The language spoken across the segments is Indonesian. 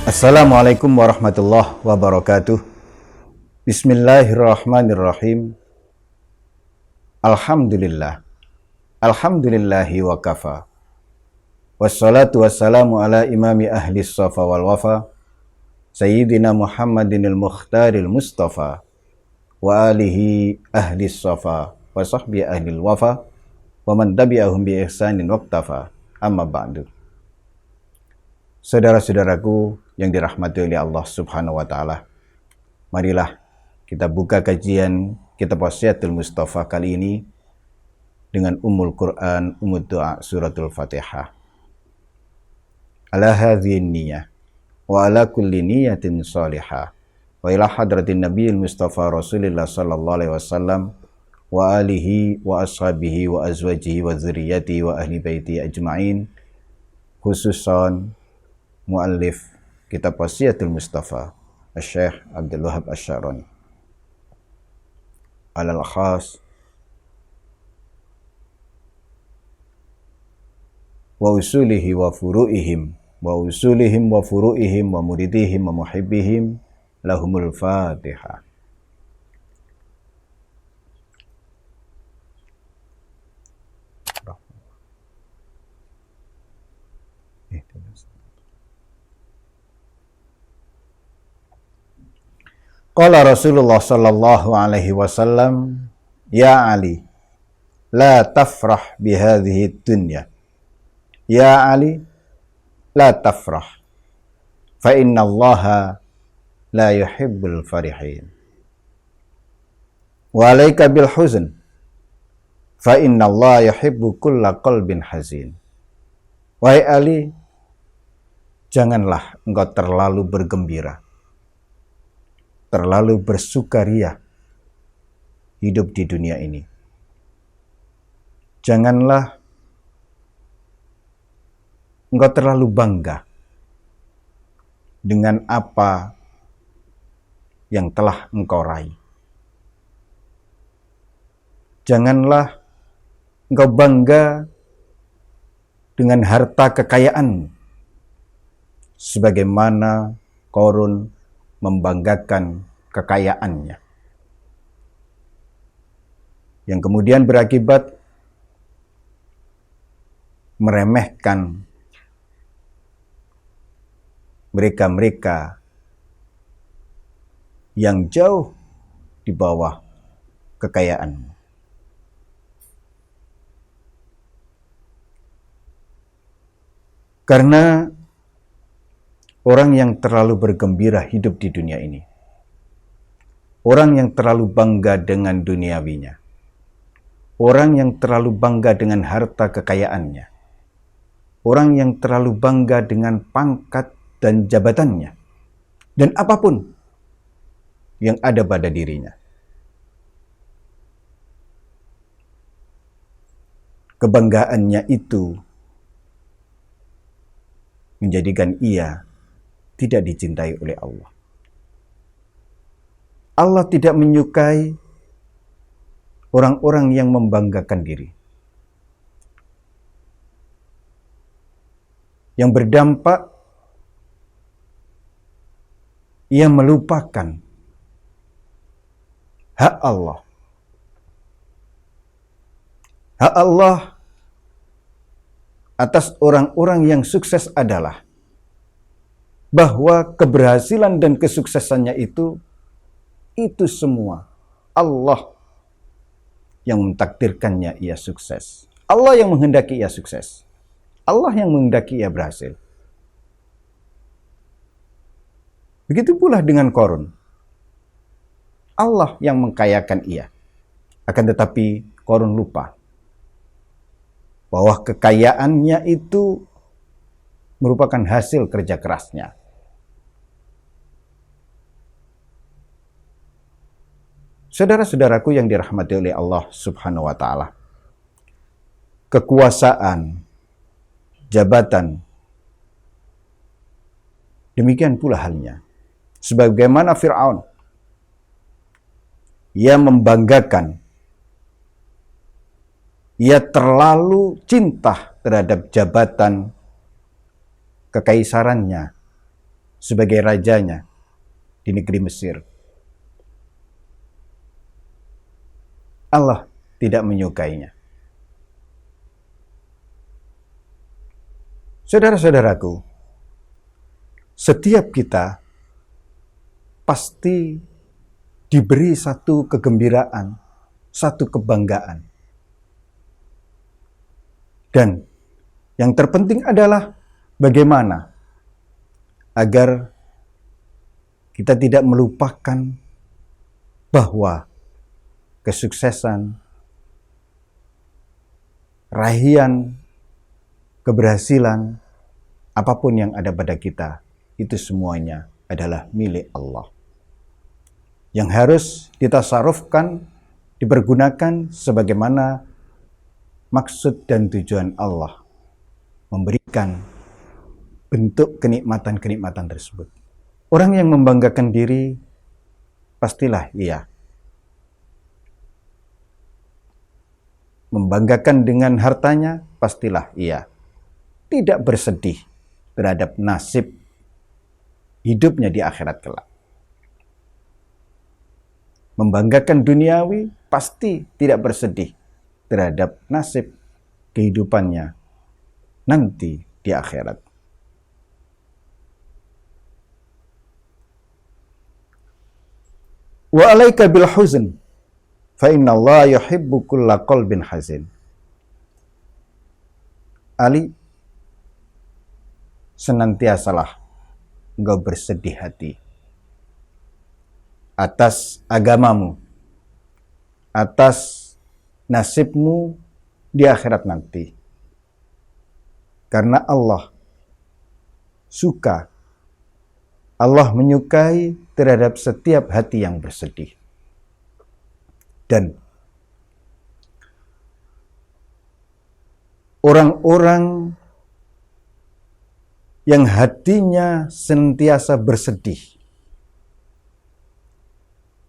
Assalamualaikum warahmatullahi wabarakatuh. Bismillahirrahmanirrahim. Alhamdulillah. Alhamdulillahi wa kafa. Wassalatu wassalamu ala imami ahli safa wal wafa. Sayyidina Muhammadinil Mukhtaril Mustafa. Wa alihi ahli safa. Wa sahbihi ahli wafa. Wa man tabi'ahum bi ihsanin waqtafa. Amma ba'du. Saudara-saudaraku yang dirahmati oleh Allah Subhanahu wa taala. Marilah kita buka kajian kitab Wasiyatul Mustafa kali ini dengan Ummul Quran, Ummud Du'a, Suratul Fatihah. Ala hadhihi niyyah wa ala kulli niyyatin salihah wa ila hadratin Nabiyil Mustafa Rasulillah sallallahu alaihi wasallam wa alihi wa ashabihi wa azwajihi wa dzurriyyatihi wa ahli baiti ajma'in, khususan muallif kitab Wasiyatul Mustafa Syekh Abdul Wahab Asy-Sya'rani alal khas wa usulihi wa furu'ihim wa muridihim wa muhibbihim lahumul Fatihah. Qala Rasulullah sallallahu alaihi wasallam, ya Ali, la tafrah bihadhihi dunya. Ya Ali, la tafrah, fa inna Allaha la yuhibbul farihin. Wa alaika bil huzn, fa inna Allah yuhibbu kulla qalbin hazin. Wahai Ali, janganlah engkau terlalu bergembira, terlalu bersukaria hidup di dunia ini. Janganlah engkau terlalu bangga dengan apa yang telah engkau raih. Janganlah engkau bangga dengan harta kekayaan sebagaimana Qarun membanggakan kekayaannya, yang kemudian berakibat meremehkan mereka-mereka yang jauh di bawah kekayaan. Karena orang yang terlalu bergembira hidup di dunia ini, orang yang terlalu bangga dengan duniawinya, orang yang terlalu bangga dengan harta kekayaannya, orang yang terlalu bangga dengan pangkat dan jabatannya, dan apapun yang ada pada dirinya. Kebanggaannya itu menjadikan ia tidak dicintai oleh Allah. Allah tidak menyukai orang-orang yang membanggakan diri, yang berdampak ia melupakan hak Allah. Hak Allah atas orang-orang yang sukses adalah bahwa keberhasilan dan kesuksesannya itu semua Allah yang mentakdirkannya ia sukses. Allah yang menghendaki ia sukses. Allah yang menghendaki ia berhasil. Begitu pula dengan Qarun. Allah yang mengkayakan ia. Akan tetapi Qarun lupa bahwa kekayaannya itu merupakan hasil kerja kerasnya. Saudara-saudaraku yang dirahmati oleh Allah Subhanahu wa taala, kekuasaan, jabatan, demikian pula halnya. Sebagaimana Fir'aun, ia membanggakan, ia terlalu cinta terhadap jabatan kekaisarannya, sebagai rajanya di negeri Mesir. Allah tidak menyukainya. Saudara-saudaraku, setiap kita pasti diberi satu kegembiraan, satu kebanggaan. Dan yang terpenting adalah bagaimana agar kita tidak melupakan bahwa kesuksesan, raihan, keberhasilan, apapun yang ada pada kita, itu semuanya adalah milik Allah. Yang harus ditasarufkan, dipergunakan sebagaimana maksud dan tujuan Allah memberikan bentuk kenikmatan-kenikmatan tersebut. Orang yang membanggakan diri, pastilah ia membanggakan dengan hartanya, pastilah ia tidak bersedih terhadap nasib hidupnya di akhirat kelak. Membanggakan duniawi, pasti tidak bersedih terhadap nasib kehidupannya nanti di akhirat. Wa alaika bil huzn fa inna Allah yuhibbu kulla qalbin hazin. Ali, senantiasalah engkau bersedih hati atas agamamu, atas nasibmu di akhirat nanti. Karena Allah suka, Allah menyukai terhadap setiap hati yang bersedih. Dan orang-orang yang hatinya senantiasa bersedih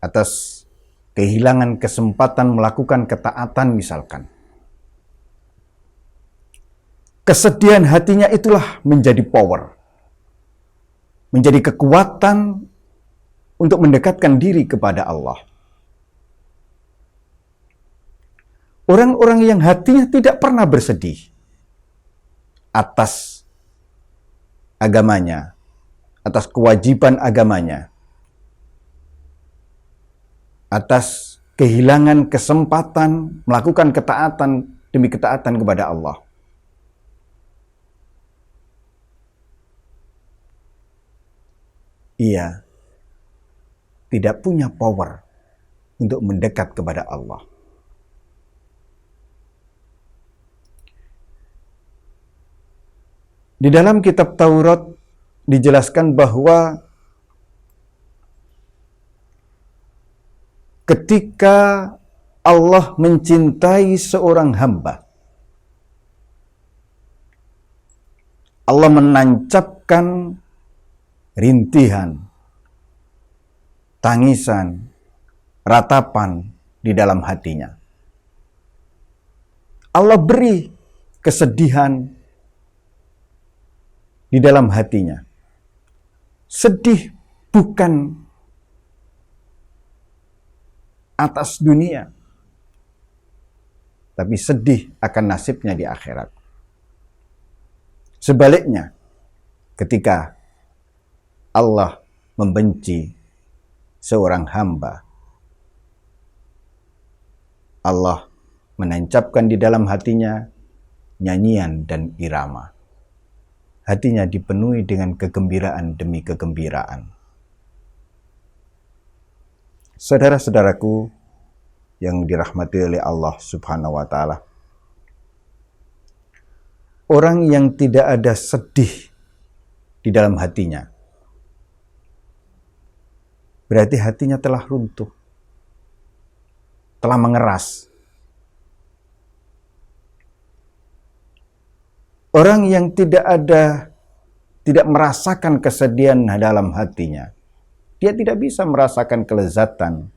atas kehilangan kesempatan melakukan ketaatan misalkan. Kesedihan hatinya itulah menjadi power, menjadi kekuatan untuk mendekatkan diri kepada Allah. Orang-orang yang hatinya tidak pernah bersedih atas agamanya, atas kewajiban agamanya, atas kehilangan kesempatan melakukan ketaatan demi ketaatan kepada Allah. Ia tidak punya power untuk mendekat kepada Allah. Di dalam kitab Taurat dijelaskan bahwa ketika Allah mencintai seorang hamba, Allah menancapkan rintihan, tangisan, ratapan di dalam hatinya. Allah beri kesedihan di dalam hatinya. Sedih bukan atas dunia, tapi sedih akan nasibnya di akhirat. Sebaliknya, ketika Allah membenci seorang hamba, Allah menancapkan di dalam hatinya nyanyian dan irama. Hatinya dipenuhi dengan kegembiraan demi kegembiraan. Saudara-saudaraku yang dirahmati oleh Allah Subhanahu wa Ta'ala, orang yang tidak ada sedih di dalam hatinya, berarti hatinya telah runtuh, telah mengeras. Orang yang tidak merasakan kesedihan dalam hatinya, dia tidak bisa merasakan kelezatan,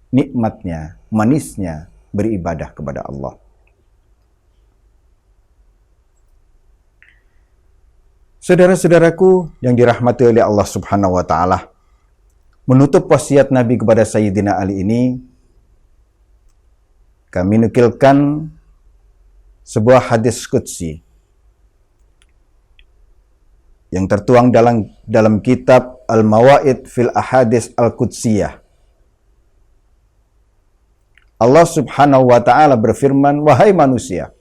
nikmatnya, manisnya beribadah kepada Allah. Saudara-saudaraku yang dirahmati oleh Allah Subhanahu wa taala, menutup wasiat Nabi kepada Sayyidina Ali ini, kami nukilkan sebuah hadis qudsi yang tertuang dalam kitab Al-Mawaid fil Ahadits Al-Qudsiyah. Allah Subhanahu wa taala berfirman, "Wahai manusia,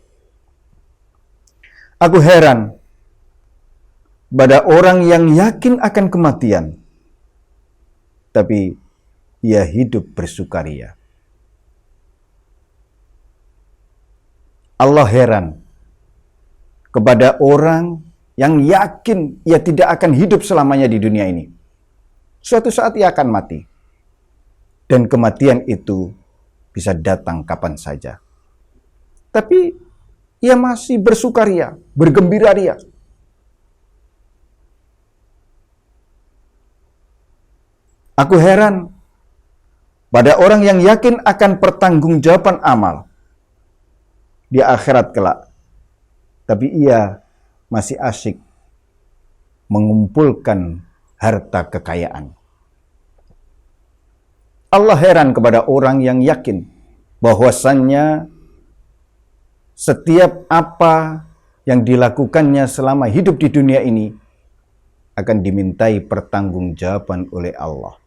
aku heran pada orang yang yakin akan kematian, tapi ia hidup bersukaria." Allah heran kepada orang yang yakin ia tidak akan hidup selamanya di dunia ini. Suatu saat ia akan mati. Dan kematian itu bisa datang kapan saja. Tapi ia masih bersukaria, bergembira ria. Aku heran pada orang yang yakin akan pertanggungjawaban amal di akhirat kelak, tapi ia masih asyik mengumpulkan harta kekayaan. Allah heran kepada orang yang yakin bahwasannya setiap apa yang dilakukannya selama hidup di dunia ini akan dimintai pertanggungjawaban oleh Allah.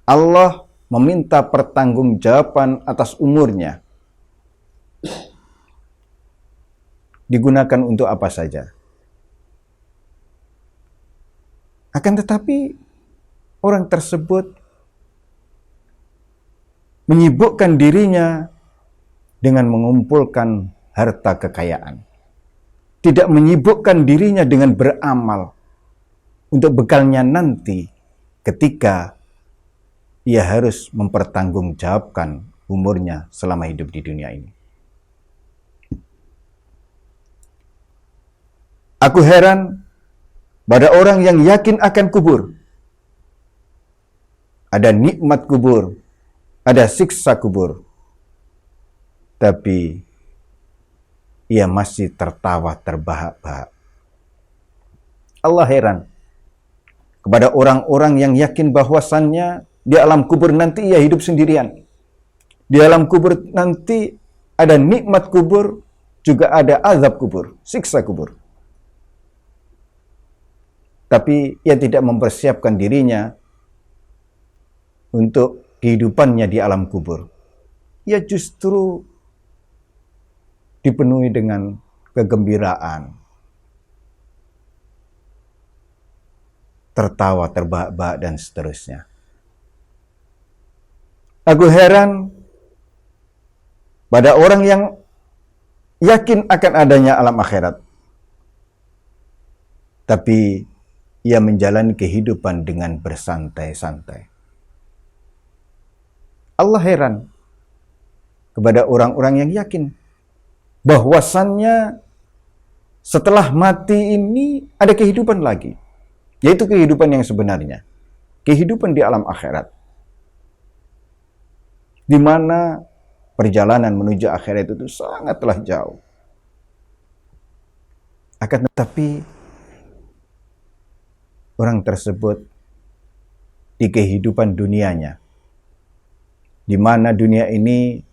Allah meminta pertanggungjawaban atas umurnya. Digunakan untuk apa saja. Akan tetapi orang tersebut menyibukkan dirinya dengan mengumpulkan harta kekayaan. Tidak menyibukkan dirinya dengan beramal untuk bekalnya nanti ketika ia harus mempertanggungjawabkan umurnya selama hidup di dunia ini. Aku heran pada orang yang yakin akan kubur. Ada nikmat kubur, ada siksa kubur. Tapi ia masih tertawa terbahak-bahak. Allah heran kepada orang-orang yang yakin bahwasannya di alam kubur nanti ia hidup sendirian. Di alam kubur nanti ada nikmat kubur, juga ada azab kubur, siksa kubur. Tapi ia tidak mempersiapkan dirinya untuk kehidupannya di alam kubur. Ia justru dipenuhi dengan kegembiraan, tertawa terbahak-bahak dan seterusnya. Aku heran pada orang yang yakin akan adanya alam akhirat, tapi ia menjalani kehidupan dengan bersantai-santai. Allah heran kepada orang-orang yang yakin bahwasannya setelah mati ini ada kehidupan lagi, yaitu kehidupan yang sebenarnya, kehidupan di alam akhirat, di mana perjalanan menuju akhirat itu sangatlah jauh. Akan tetapi orang tersebut di kehidupan dunianya, di mana dunia ini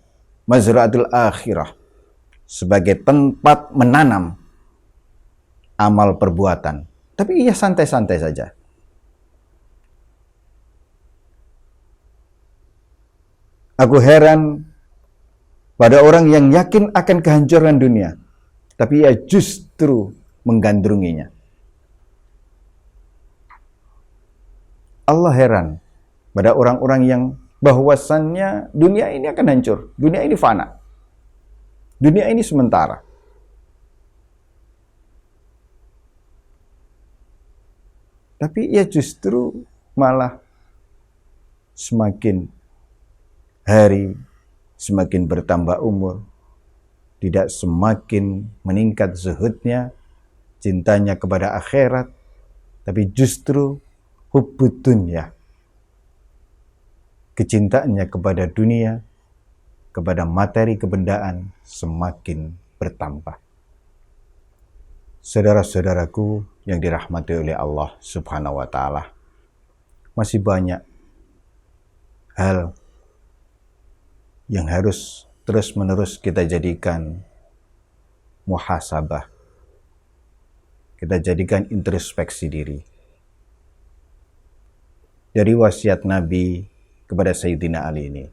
mazra'atul akhirah, sebagai tempat menanam amal perbuatan, tapi ia santai-santai saja. Aku heran pada orang yang yakin akan kehancuran dunia, tapi ia justru menggandrunginya. Allah heran pada orang-orang yang bahwasannya dunia ini akan hancur, dunia ini fana, dunia ini sementara. Tapi ia justru malah semakin hari semakin bertambah umur, tidak semakin meningkat zuhudnya, cintanya kepada akhirat, tapi justru hubbud dunya, kecintaannya kepada dunia, kepada materi kebendaan semakin bertambah. Saudara-saudaraku yang dirahmati oleh Allah Subhanahu wa Ta'ala, masih banyak hal yang harus terus-menerus kita jadikan muhasabah, kita jadikan introspeksi diri. Dari wasiat Nabi kepada Sayyidina Ali ini,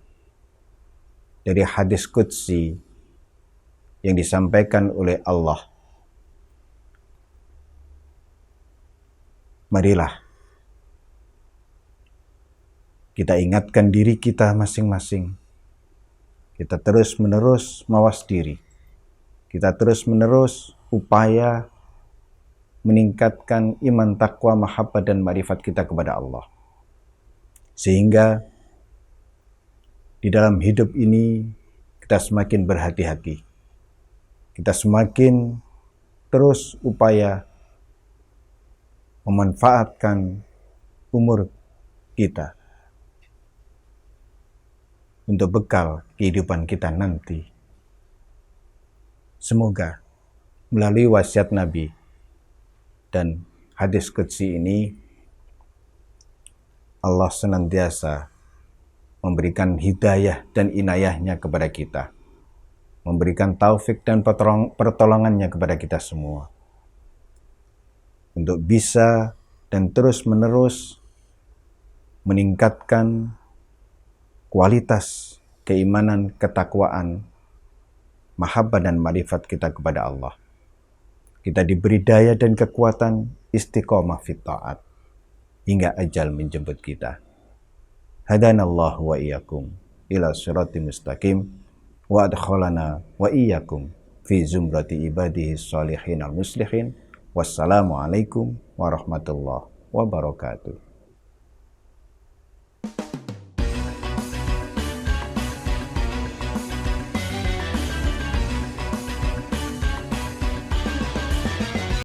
dari hadis qudsi yang disampaikan oleh Allah, marilah kita ingatkan diri kita masing-masing. Kita terus-menerus mawas diri. Kita terus-menerus upaya meningkatkan iman, takwa, mahabbah, dan ma'rifat kita kepada Allah. Sehingga di dalam hidup ini kita semakin berhati-hati. Kita semakin terus upaya memanfaatkan umur kita untuk bekal kehidupan kita nanti. Semoga melalui wasiat Nabi dan hadis qudsi ini, Allah senantiasa memberikan hidayah dan inayahnya kepada kita, memberikan taufik dan pertolongannya kepada kita semua, untuk bisa dan terus-menerus meningkatkan kualitas keimanan, ketakwaan, mahabbah, dan ma'rifat kita kepada Allah. Kita diberi daya dan kekuatan istiqomah fit ta'at hingga ajal menjemput kita. Hadanallahu wa iyyakum ila sirati mustaqim wa adkhalana wa iyyakum fi zumrati ibadihi sholihin al-muslihin. Wassalamualaikum warahmatullahi wabarakatuh.